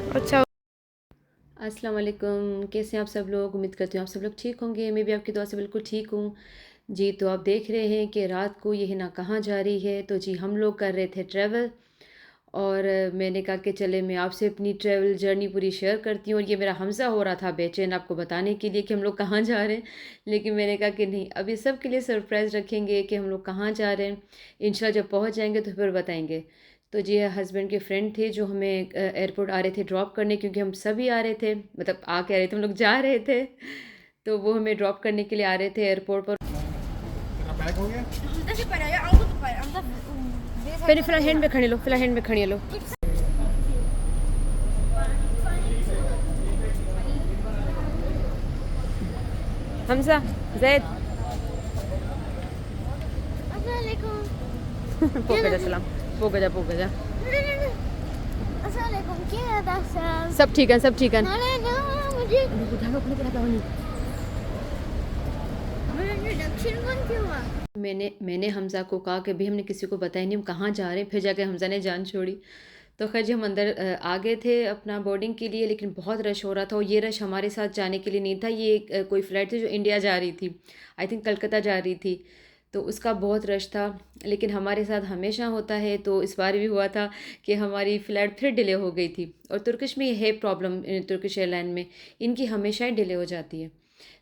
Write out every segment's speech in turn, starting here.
अच्छा। अस्सलाम वालेकुम, कैसे हैं आप सब लोग? उम्मीद करती हूँ आप सब लोग ठीक होंगे। मैं भी आपकी दुआ से बिल्कुल ठीक हूँ। जी, तो आप देख रहे हैं कि रात को ये ना कहाँ जा रही है। तो जी, हम लोग कर रहे थे ट्रैवल और मैंने कहा कि चले मैं आपसे अपनी ट्रैवल जर्नी पूरी शेयर करती हूँ। और ये मेरा हमज़ा हो रहा था बेचैन आपको बताने के लिए कि हम लोग कहाँ जा रहे हैं। लेकिन मैंने कहा कि नहीं, अभी सब के लिए सरप्राइज़ रखेंगे कि हम लोग कहाँ जा रहे हैं। इंशाल्लाह जब पहुँच जाएँगे तो फिर बताएँगे। तो जी हस्बैंड के फ्रेंड थे जो हमें एयरपोर्ट आ रहे थे ड्रॉप करने, क्योंकि हम सभी आ रहे थे, मतलब आ के आ रहे थे, हम लोग जा रहे थे। तो वो हमें ड्रॉप करने के लिए आ रहे थे एयरपोर्ट पर। तेरा बैग हो गया? Entar para allá, algo para, entar पहले फिलहाल हैंड में खड़े लो, फिलहाल हैंड में खड़े लो। हमजा, जैद। Assalamualaikum. पोक जा सलाम। पोक जा, पोक जा। Assalamualaikum. क्या दासा? सब ठीक है, सब ठीक है। ना ना मुझे उठा लो, अपने तरह का नहीं। मेरा इंट्रोडक्शन कौन क्यों हुआ? मैंने हमज़ा को कहा कि भी हमने किसी को बताया नहीं हम कहाँ जा रहे हैं। फिर जाके हमज़ा ने जान छोड़ी। तो खैर जी हम अंदर आ गए थे अपना बोर्डिंग के लिए, लेकिन बहुत रश हो रहा था। और ये रश हमारे साथ जाने के लिए नहीं था। ये कोई फ़्लाइट थी जो इंडिया जा रही थी, आई थिंक कलकत्ता जा रही थी। तो उसका बहुत रश था। लेकिन हमारे साथ हमेशा होता है, तो इस बार भी हुआ था कि हमारी फ़्लाइट फिर डिले हो गई थी। और तुर्किश में ये है प्रॉब्लम, तुर्किश एयरलाइन में इनकी हमेशा ही डिले हो जाती है।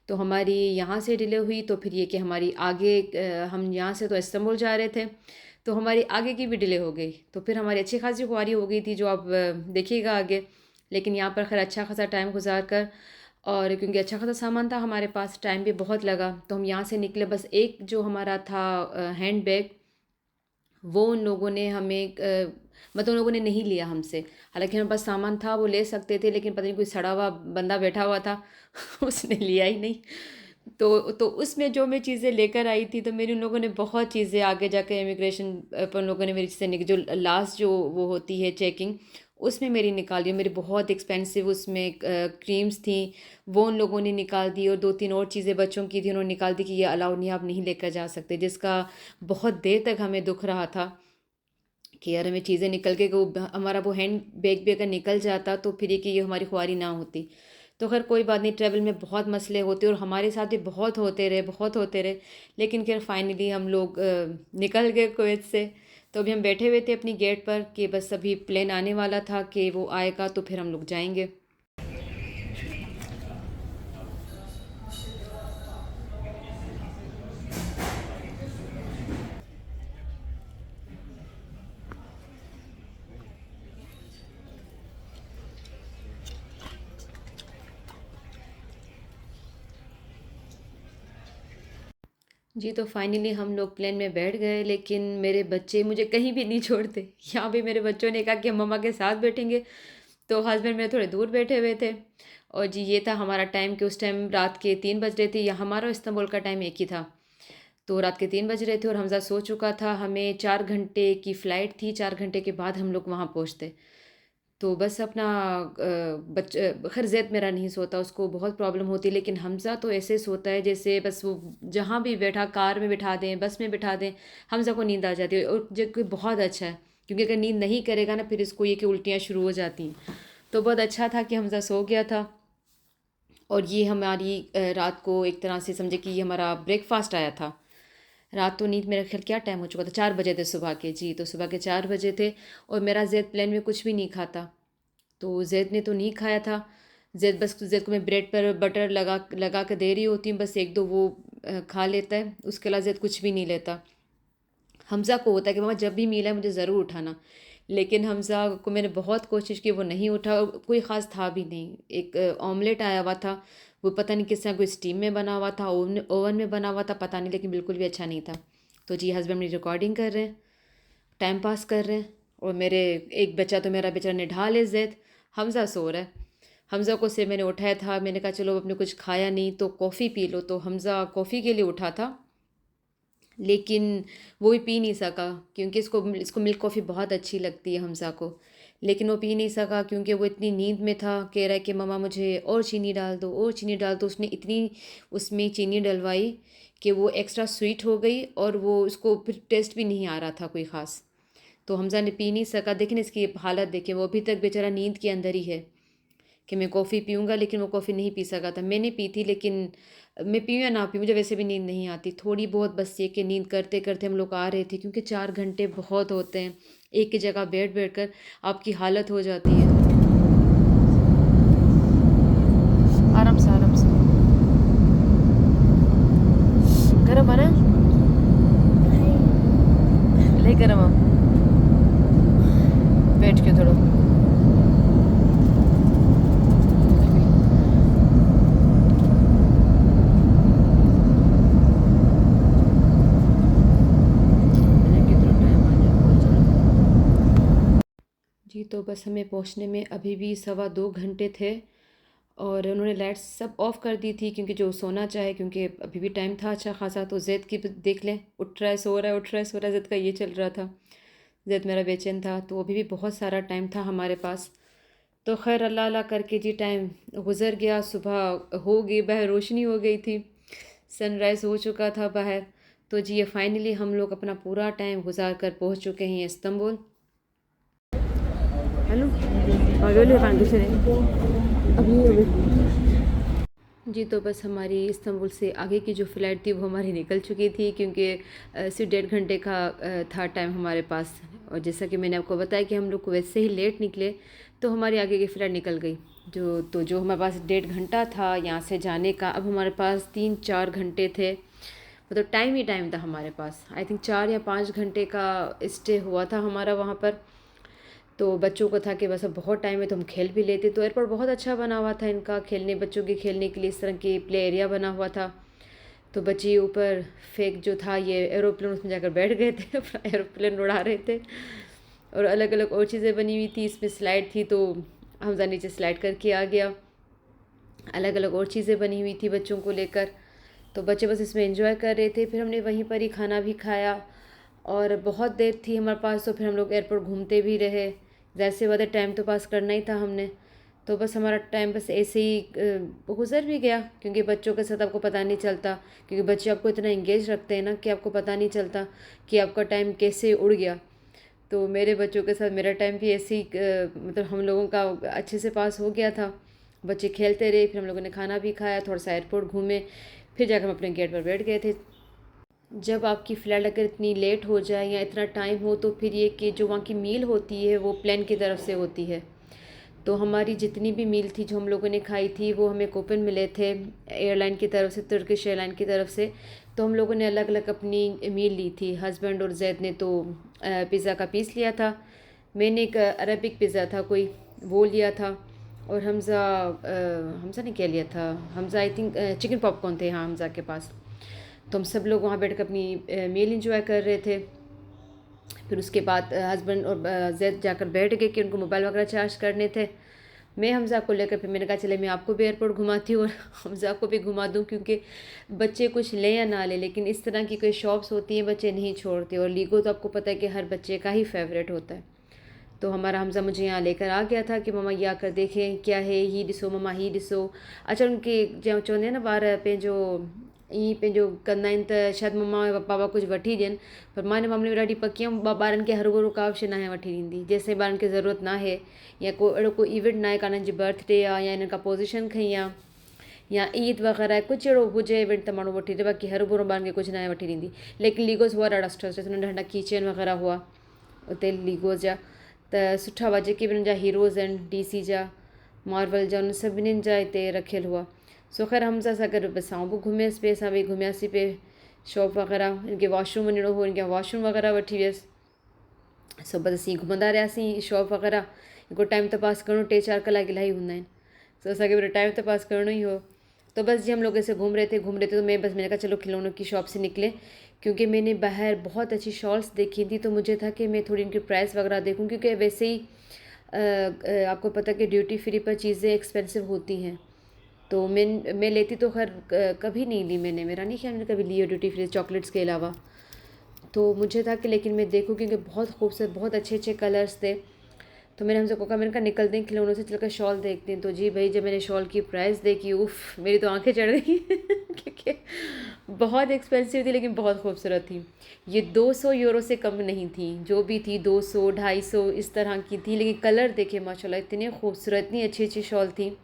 तो हमारी यहाँ से डिले हुई, तो फिर ये कि हमारी आगे हम यहाँ से तो इस्तांबुल जा रहे थे, तो हमारी आगे की भी डिले हो गई। तो फिर हमारी अच्छी खासी खुआरी हो गई थी जो आप देखिएगा आगे। लेकिन यहाँ पर खैर अच्छा खासा टाइम गुजार कर, और क्योंकि अच्छा खासा सामान था हमारे पास, टाइम भी बहुत लगा, तो हम यहाँ से निकले। बस एक जो हमारा था हैंड बैग, वो उन लोगों ने हमें मतलब उन लोगों ने नहीं लिया हमसे। हालांकि हमारे पास सामान था, वो ले सकते थे, लेकिन पता नहीं कोई सड़ा हुआ बंदा बैठा हुआ था उसने लिया ही नहीं। तो उसमें जो मैं चीज़ें लेकर आई थी, तो मेरी उन लोगों ने बहुत चीज़ें आगे जाकर इमिग्रेशन पर उन लोगों ने मेरी चीज़ें जो लास्ट जो वो होती है चेकिंग, उसमें मेरी निकाल दी। मेरी बहुत एक्सपेंसिव उसमें क्रीम्स थी, वो उन लोगों ने निकाल दी। और दो तीन और चीज़ें बच्चों की थी, उन्होंने निकाल दी कि ये अलाउ नहीं, आप नहीं लेकर जा सकते। जिसका बहुत देर तक हमें दुख रहा था कि यार हमें चीज़ें निकल के हमारा वो हैंड बैग भी अगर निकल जाता तो फिर ये कि ये हमारी ख्वारी ना होती। तो खैर कोई बात नहीं, ट्रैवल में बहुत मसले होते और हमारे साथ भी बहुत होते रहे, बहुत होते रहे। लेकिन फिर फाइनली हम लोग निकल गए कुवैत से। तो अभी हम बैठे हुए थे अपनी गेट पर कि बस अभी प्लेन आने वाला था कि वो आएगा तो फिर हम लोग जाएंगे। जी, तो फाइनली हम लोग प्लेन में बैठ गए, लेकिन मेरे बच्चे मुझे कहीं भी नहीं छोड़ते। यहाँ भी मेरे बच्चों ने कहा कि हम मम्मा के साथ बैठेंगे, तो हस्बैंड मेरे थोड़े दूर बैठे हुए थे। और जी ये था हमारा टाइम कि उस टाइम रात के 3 बज रहे थे, या हमारा इस्तांबुल का टाइम एक ही था। तो रात के 3 बज रहे थे और हमज़ा सो चुका था। हमें 4 घंटे की फ़्लाइट थी, 4 घंटे के बाद हम लोग वहाँ पहुँचते। तो बस अपना खैर ज़ैद मेरा नहीं सोता, उसको बहुत प्रॉब्लम होती है। लेकिन हमज़ा तो ऐसे सोता है जैसे बस वो जहाँ भी बैठा, कार में बिठा दें, बस में बिठा दें, हमज़ा को नींद आ जाती है। और जो कि बहुत अच्छा है, क्योंकि अगर नींद नहीं करेगा ना फिर इसको ये कि उल्टियाँ शुरू हो जाती हैं। तो बहुत अच्छा था कि हमज़ा सो गया था। और ये हमारी रात को एक तरह से समझे कि ये हमारा ब्रेकफास्ट आया था। रात तो नींद मेरा ख्याल क्या टाइम हो चुका था, 4 बजे थे सुबह के। जी, तो सुबह के 4 बजे थे। और मेरा जैद प्लेन में कुछ भी नहीं खाता, तो जैद ने तो नहीं खाया था। जैद को मैं ब्रेड पर बटर लगा लगा कर दे रही होती हूँ, बस एक दो वो खा लेता है, उसके अलावा जैद कुछ भी नहीं लेता। हमज़ा को होता है कि मम्मा जब भी मील है मुझे ज़रूर उठाना, लेकिन हमज़ा को मैंने बहुत कोशिश की, वो नहीं उठा। और कोई ख़ास था भी नहीं। एक ऑमलेट आया हुआ था, वो पता नहीं किस तरह कोई स्टीम में बना हुआ था, ओवन में बना हुआ था, पता नहीं, लेकिन बिल्कुल भी अच्छा नहीं था। तो जी हस्बैंड मेरी रिकॉर्डिंग कर रहे हैं, टाइम पास कर रहे हैं। और मेरे एक बच्चा तो मेरा बेचारा निढाल है ज़ैद, हमज़ा सो रहा है। हमज़ा को से मैंने उठाया था, मैंने कहा चलो आपने कुछ खाया नहीं तो कॉफ़ी पी लो। तो हमज़ा कॉफ़ी के लिए उठा था, लेकिन वो भी पी नहीं सका, क्योंकि इसको इसको मिल्क कॉफ़ी बहुत अच्छी लगती है हमज़ा को। लेकिन वो पी नहीं सका क्योंकि वो इतनी नींद में था, कह रहा है कि मम्मा मुझे और चीनी डाल दो, और चीनी डाल दो। उसने इतनी उसमें चीनी डलवाई कि वो एक्स्ट्रा स्वीट हो गई, और वो उसको फिर टेस्ट भी नहीं आ रहा था कोई ख़ास। तो हमज़ा ने पी नहीं सका। देखें इसकी हालत, देखें वो अभी तक बेचारा नींद के अंदर ही है। कि मैं कॉफ़ी पीऊँगा, लेकिन वो कॉफ़ी नहीं पी सका था। मैंने पी थी, लेकिन मैं पीऊँ या ना पीऊँ मुझे वैसे भी नींद नहीं आती। थोड़ी बहुत बस ये कि नींद करते-करते हम लोग आ रहे थे, क्योंकि 4 घंटे बहुत होते हैं। एक ही जगह बैठ-बैठ कर आपकी हालत हो जाती है। आराम से, आराम से। गरम है ना? नहीं गरम है। बैठ के थोड़ा। जी, तो बस हमें पहुंचने में अभी भी 2.25 घंटे थे, और उन्होंने लाइट्स सब ऑफ़ कर दी थी, क्योंकि जो सोना चाहे, क्योंकि अभी भी टाइम था अच्छा खासा। तो ज़ैद की देख लें, उठ रहा है, सो रहा है, उठ रहा है, सो रहा है, ज़ैद का ये चल रहा था। ज़ैद मेरा बेचैन था, तो अभी भी बहुत सारा टाइम था हमारे पास। तो खैर अल्लाह अल्लाह करके जी टाइम गुज़र गया। सुबह हो गई, बाहर रोशनी हो गई थी, सनराइज़ हो चुका था बाहर। तो जी ये फाइनली हम लोग अपना पूरा टाइम गुजार कर पहुँच चुके हैं इस्तंबुल। हेलो, जी, तो बस हमारी इस्तंबुल से आगे की जो फ़्लाइट थी वो हमारी निकल चुकी थी, क्योंकि सिर्फ 1.5 घंटे का था टाइम हमारे पास। और जैसा कि मैंने आपको बताया कि हम लोग वैसे ही लेट निकले, तो हमारी आगे की फ़्लाइट निकल गई। जो हमारे पास 1.5 घंटा था यहाँ से जाने का, अब हमारे पास 3-4 घंटे थे। मतलब टाइम ही टाइम था हमारे पास। आई थिंक 4 या 5 घंटे का स्टे हुआ था हमारा वहाँ पर। तो बच्चों को था कि बस अब बहुत टाइम है तो हम खेल भी लेते। तो एयरपोर्ट बहुत अच्छा बना हुआ था इनका, बच्चों के खेलने के लिए इस तरह की प्ले एरिया बना हुआ था। तो बच्चे ऊपर फेक जो था ये एरोप्लेन, उसमें जाकर बैठ गए थे एरोप्लेन उड़ा रहे थे। और अलग अलग और चीज़ें बनी हुई थी, इसमें स्लाइड थी, तो हमजा नीचे स्लाइड करके आ गया। अलग अलग और चीज़ें बनी हुई थी बच्चों को लेकर। तो बच्चे बस इसमें एंजॉय कर रहे थे। फिर हमने वहीं पर ही खाना भी खाया, और बहुत देर थी हमारे पास, तो फिर हम लोग एयरपोर्ट घूमते भी रहे। जैसे वादे टाइम तो पास करना ही था हमने। तो बस हमारा टाइम बस ऐसे ही गुजर भी गया, क्योंकि बच्चों के साथ आपको पता नहीं चलता, क्योंकि बच्चे आपको इतना इंगेज रखते हैं ना कि आपको पता नहीं चलता कि आपका टाइम कैसे उड़ गया। तो मेरे बच्चों के साथ मेरा टाइम भी ऐसे ही मतलब हम लोगों का अच्छे से पास हो गया था। बच्चे खेलते रहे, फिर हम लोगों ने खाना भी खाया, थोड़ा सा एयरपोर्ट घूमे, फिर जाकर हम अपने गेट पर बैठ गए थे। जब आपकी फ़्लाइट अगर इतनी लेट हो जाए या इतना टाइम हो, तो फिर ये कि जो वहाँ की मील होती है वो प्लेन की तरफ से होती है। तो हमारी जितनी भी मील थी जो हम लोगों ने खाई थी, वो हमें कूपन मिले थे एयरलाइन की तरफ से, तुर्किश एयरलाइन की तरफ से। तो हम लोगों ने अलग अलग अपनी मील ली थी। हस्बैंड और जैद ने तो पिज़्ज़ा का पीस लिया था, मैंने एक अरबिक पिज़्ज़ा था कोई, वो लिया था। और हमज़ा ने क्या लिया था, Hamza I think chicken popcorn थे हाँ हमज़ा के पास। तो हम सब लोग वहाँ बैठ कर अपनी मील इंजॉय कर रहे थे। फिर उसके बाद हस्बैंड और जैद जाकर बैठ गए कि उनको मोबाइल वगैरह चार्ज करने थे। मैं हमज़ा को लेकर फिर मैंने कहा चले मैं आपको भी एयरपोर्ट घुमाती हूँ और हमज़ा को भी घुमा दूँ, क्योंकि बच्चे कुछ लें या ना लें, लेकिन इस तरह की कोई शॉप्स होती हैं बच्चे नहीं छोड़ते। और लीगो तो आपको पता है कि हर बच्चे का ही फेवरेट होता है। तो हमारा हमज़ा मुझे यहाँ लेकर आ गया था कि मम्मा ये आकर देखें क्या है, ही ॾिसो मम्मा ही ॾिसो। अच्छा उनके जो चवंदा आहिनि न ॿार पंहिंजो ईअं पंहिंजो कंदा आहिनि त शायदि मम्मा पापा कुझु वठी ॾियनि, पर मां हिन मामले में ॾाढी पकी हुअमि। ॿारनि खे हर भरू का बि शइ नाहे वठी ॾींदी, जेसिताईं ॿारनि खे ज़रूरत नाहे, या को अहिड़ो कोई इवेंट नाहे, कान्हनि जी बर्थडे आहे या हिननि का पोज़ीशन खई आहे या ईद वग़ैरह आहे, कुझु अहिड़ो हुजे इवेंट त माण्हू वठी ॾिए, बाक़ी हर भरू ॿारनि खे कुझु नाहे वठी ॾींदी। लेकिन लीगोस हुआ ॾाढा सुठा नंढा नंढा कीचेन वग़ैरह हुआ उते लीगोस जा, त सुठा हुआ। जेके बि हुननि जा हीरोज़ आहिनि DC जा, मार्वल जा, उन सभिनीनि जा हिते रखियलु हुआ। सो ख़ैर हमज़ा सां गॾु बसि आउं बि घुमियसि पिए, असां बि घुमियासीं पिए शॉप वग़ैरह। इनखे वॉशरूम वञिणो हो, इनखे वॉशरूम वग़ैरह वठी वियसि। सो बसि असीं घुमंदा रहियासीं शॉप वग़ैरह। हिकिड़ो टाइम त पास करिणो, 3-4 कलाक इलाही हूंदा आहिनि, सो असांखे वरी टाइम त पास करिणो ही हो। तो बस जी हम लोग ऐसे घूम रहे थे तो मैंने कहा चलो खिलौनों की शॉप से निकले, क्योंकि मैंने बाहर बहुत अच्छी शॉल्स देखी थी। तो मुझे था कि मैं थोड़ी इनकी प्राइस वगैरह देखूं, क्योंकि वैसे ही आपको पता है कि ड्यूटी फ्री पर चीज़ें एक्सपेंसिव होती हैं। तो मैं लेती तो खैर कभी नहीं ली मैंने, मेरा नहीं ख्याल मैंने कभी ली है ड्यूटी फ्री चॉकलेट्स के अलावा। तो मुझे था कि लेकिन मैं देखूं, क्योंकि बहुत खूबसूरत बहुत अच्छे अच्छे कलर्स थे। तो मैंने हमसे को कहा, मैंने कहा निकलते हैं खिलौनों से, चलकर शॉल देखते हैं। तो जी भाई जब मैंने शॉल की प्राइस देखी, उफ़ मेरी तो आंखें चढ़ गई क्योंकि बहुत एक्सपेंसिव थी लेकिन बहुत खूबसूरत थी। ये 200 यूरो से कम नहीं थी, जो भी थी 200 250 इस तरह की थी, लेकिन कलर देखे माशाल्लाह इतने खूबसूरत, इतनी अच्छी अच्छी शॉल थी।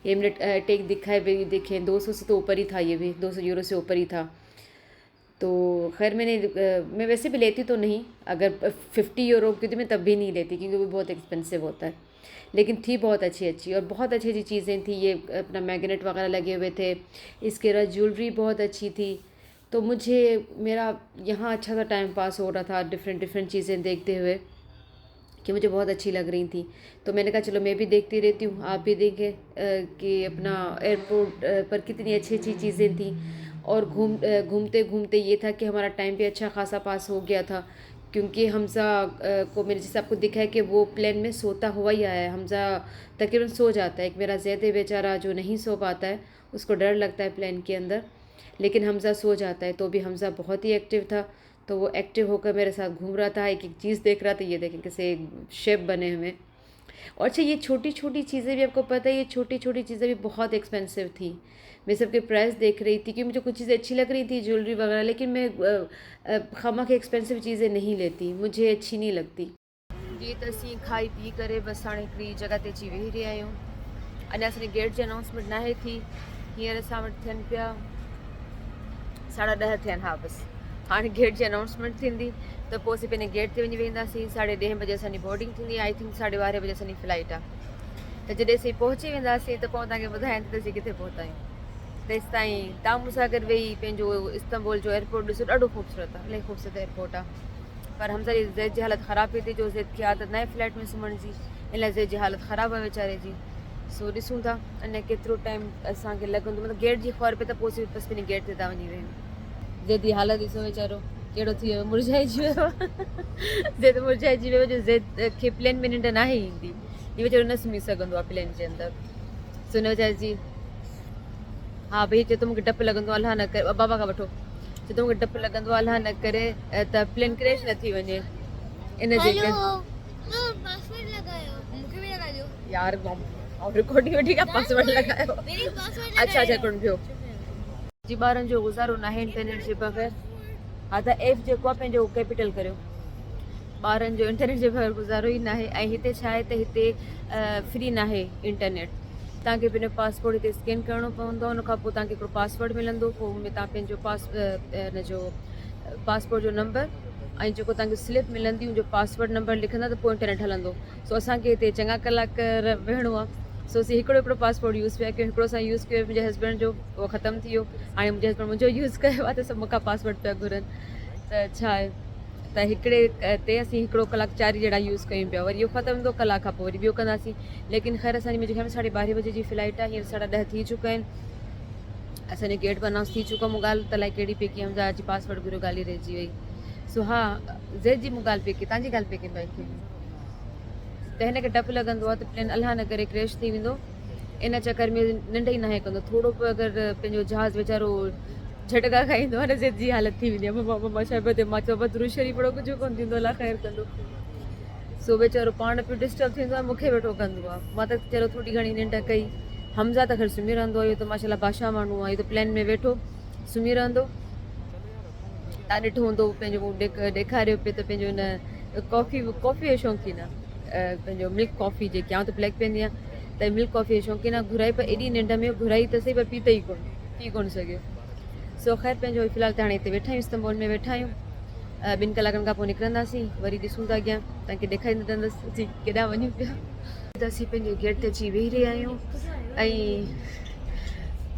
ये मैंने टेक दिखाए भी देखे, 200 से तो ऊपर ही था, ये भी 200 यूरो से ऊपर ही था। तो खैर मैं वैसे भी लेती तो नहीं, अगर 50 यूरो की तो मैं तब भी नहीं लेती क्योंकि वो बहुत एक्सपेंसिव होता है, लेकिन थी बहुत अच्छी अच्छी और बहुत अच्छी अच्छी चीज़ें थी। ये अपना मैग्नेट वगैरह लगे हुए थे, इसके बाद ज्वेलरी बहुत अच्छी थी। तो मुझे मेरा यहाँ अच्छा सा टाइम पास हो रहा था डिफरेंट डिफरेंट चीज़ें देखते हुए कि मुझे बहुत अच्छी लग रही थी। तो मैंने कहा चलो मैं भी देखती रहती हूँ, आप भी देखें कि अपना एयरपोर्ट पर कितनी अच्छी अच्छी चीज़ें थी। और घूमते घूमते ये था कि हमारा टाइम भी अच्छा खासा पास हो गया था, क्योंकि हमज़ा को मैंने जैसे आपको दिखा है कि वो प्लेन में सोता हुआ ही आया है। हमज़ा तकरीबन सो जाता है, एक मेरा ज़ैद बेचारा जो नहीं सो पाता है, उसको डर लगता है प्लेन के अंदर, लेकिन हमज़ा सो जाता है। तो भी हमज़ा बहुत ही एक्टिव था, तो वो एक्टिव होकर मेरे साथ घूम रहा था, एक एक चीज़ देख रहा था। ये देखें कैसे शेप बने हुए। और अच्छा, ये छोटी छोटी चीज़ें भी आपको पता है, ये छोटी छोटी चीज़ें भी बहुत एक्सपेंसिव थी। मैं सबके प्राइस देख रही थी कि मुझे कुछ चीज़ें अच्छी लग रही थी, ज्वेलरी वगैरह, लेकिन मैं खामा के एक्सपेंसिव चीज़ें नहीं लेती, मुझे अच्छी नहीं लगती। जी तो असीं खाई पी करे बस हाणे हिकिड़ी जगह ते अची वेही रहिया आहियूं। अञा असांजी गेट जी अनाउंसमेंट नाहे थी, हींअर असां वटि थियनि पिया 10:30 थियनि। हा बसि हाणे गेट जी अनाउंसमेंट थींदी त पोइ असीं पंहिंजे गेट ते वञी वेंदासीं। 10:30 बजे असांजी बोर्डिंग थींदी, आई थिंक 12:30 बजे असांजी फ्लाइट आहे। त जॾहिं असीं पहुची वेंदासीं त पोइ तव्हांखे ॿुधाईंदी त असीं किथे पहुता आहियूं। तेसि ताईं तव्हां मूंसां गॾु वेही पंहिंजो इस्तांबुल जो एयरपोर्ट ॾिसो, ॾाढो ख़ूबसूरत आहे, इलाही ख़ूबसूरत एयरपोर्ट आहे। पर हमज़ा जी ज़ैद जी हालत ख़राब थी जो ज़ैद खे आदत न आहे फ्लैट में सुम्हण जी, इन लाइ ज़ैद जी हालत ख़राब आहे वीचारे जी। सो ॾिसूं था अञा केतिरो टाइम असांखे लॻंदो, मतिलबु गेट जी ख़बर पए त पोइ असीं बसि पंहिंजी गेट ते था वञी वेहूं। ज़ैद जी हालत ॾिसो वीचारो कहिड़ो थी वियो, मुरझाइजी वियो ज़ैद मुरझाइजी वियो जो ज़ैद खे प्लेन में निंड नाहे ईंदी, ही वीचारो न सुम्ही सघंदो आहे प्लेन जे अंदरि। सो हिन वीचारे जी हा भई चए थो मूंखे डपु लॻंदो आहे, अलाह न करे, बाबा खां वठो, चए थो मूंखे डपु लॻंदो आहे, अलाह न करे त प्लेन क्रैश न थी वञे इन जे करे। यार रिकॉर्डिंग में ठीक है, पासवर्ड लगायो। अच्छा अच्छा कोन पियो जी, ॿारनि जो गुज़ारो नाहे इंटरनेट जे बग़ैर। हा त एफ जेको आहे पंहिंजो कैपिटल करियो, ॿारनि जो इंटरनेट जे बग़ैर गुज़ारो ई नाहे। ऐं हिते छा आहे त हिते फ्री नाहे इंटरनेट, तव्हांखे पंहिंजो पासपोर्ट हिते स्कैन करिणो पवंदो, उन खां पोइ तव्हांखे हिकिड़ो पासवर्ड मिलंदो, पोइ में तव्हां पंहिंजो हिन जो पासपोर्ट जो नंबर ऐं जेको तव्हांखे स्लिप मिलंदी उनजो पासवर्ड नंबर लिखंदा त पोइ इंटरनेट हलंदो। सो असांखे हिते चङा कलाक वेहणो आहे। सो असीं हिकिड़ो पासपोर्ट यूज़ पिया कयूं, हिकिड़ो असां यूज़ कयो मुंहिंजे हस्बैंड जो, उहो ख़तमु थी वियो। हाणे मुंहिंजे हस्बैंड मुंहिंजो यूज़ कयो आहे त सभु मूंखां पासवर्ड पिया घुरनि। त छा आहे त हिकिड़े ते असीं हिकिड़ो कलाक 4 जहिड़ा यूज़ कयूं पिया, वरी इहो ख़तमु थींदो, कलाक खां पोइ वरी ॿियो कंदासीं। लेकिन ख़ैर असांजी मुंहिंजे ख़्याल में 12:30 बजे जी फ्लाइट आहे, हींअर 10:30 थी चुका आहिनि। असांजे गेट पर अनाउंस थी चुको, मूं ॻाल्हि त अलाए कहिड़ी पई की हमज़ा जी पासवर्ड घुरियो, ॻाल्हि ई रहिजी वई। सो हा ज़ैद जी मूं ॻाल्हि पई की, तव्हांजी ॻाल्हि पई की भाई खे त हिनखे डपु लॻंदो आहे त प्लेन अलाह न करे क्रैश थी वेंदो, इन चकर में निंड ई नाहे कंदो। थोरो बि अगरि पंहिंजो जहाज़ वीचारो झटका खाईंदो आहे न, ज़ैद जी हालत थी वेंदी आहे, मम्मा मम्मा छा पियो थिए, मां चयो बदरू शरीफ़ पढ़ो, कुझु कोन्ह थींदो, अलाह ख़ैरु कंदो। सो वीचारो पाण बि डिस्टर्ब थींदो आहे, मूंखे वेठो कंदो आहे। मां त चलो थोरी घणी निंड कई। हमज़ा त ख़ैर सुम्ही रहंदो आहे, इहो त माशाल्लाह बादशाह माण्हू आहे, इहो त प्लेन में वेठो सुम्ही रहंदो। तव्हां ॾिठो हूंदो पंहिंजो ॾेखारियो पिए त पंहिंजो हिन कॉफ़ी जो शौक़ीन आहे, पंहिंजो मिल्क कॉफ़ी जेकी आउं त ब्लैक पीअंदी आहियां, त मिल्क कॉफ़ी जो शौक़ीन आहे। घुराई पर एॾी निंड में घुराई त सही, पर पी कोन सघियो। सो ख़ैर पंहिंजो फ़िलहाल त हाणे हिते वेठा आहियूं, इस्तांबुल में वेठा आहियूं। 2 कलाकनि खां पोइ निकिरंदासीं, वरी ॾिसूं था अॻियां, तव्हांखे ॾेखारींदसि असीं केॾांहुं वञूं पिया। त असीं पंहिंजे गेट ते अची वेही रहिया आहियूं ऐं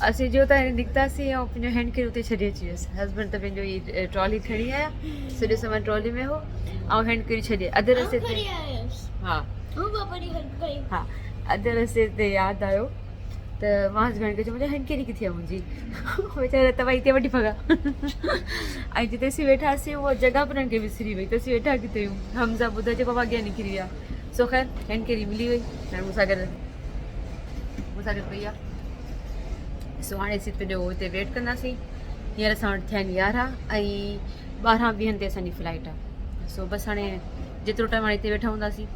असीं जो त निकितासीं ऐं पंहिंजो हैंड कैरी उते छॾे अची वियसि। हस्बैंड त पंहिंजो ई ट्रॉली खणी आया, सॼो सामान ट्रॉली में हो ऐं हैंड कैरी छॾे अधु रस्ते ते। हा हा अधु रस्ते ते यादि आयो त मां हस्बैंड खे चयो मुंहिंजो हैंड कैरी किथे आहे मुंहिंजी, वीचारा तव्हां हिते वठी भॻा। ऐं जिते असीं वेठासीं उहा जॻह बि उन्हनि खे विसरी वई त असीं वेठा किथे आहियूं। हमज़ा ॿुधो जे बाबा अॻियां निकिरी विया। सो ख़ैर हैंड कैरी मिली वई, हाणे मूंसां गॾु पई आहे। सो हाणे असीं पंहिंजो हिते वेट कंदासीं। हींअर असां वटि थिया आहिनि 11 ऐं 12:20 ते असांजी फ्लाइट आहे। सो बसि हाणे जेतिरो टाइम हाणे हिते वेठा हूंदासीं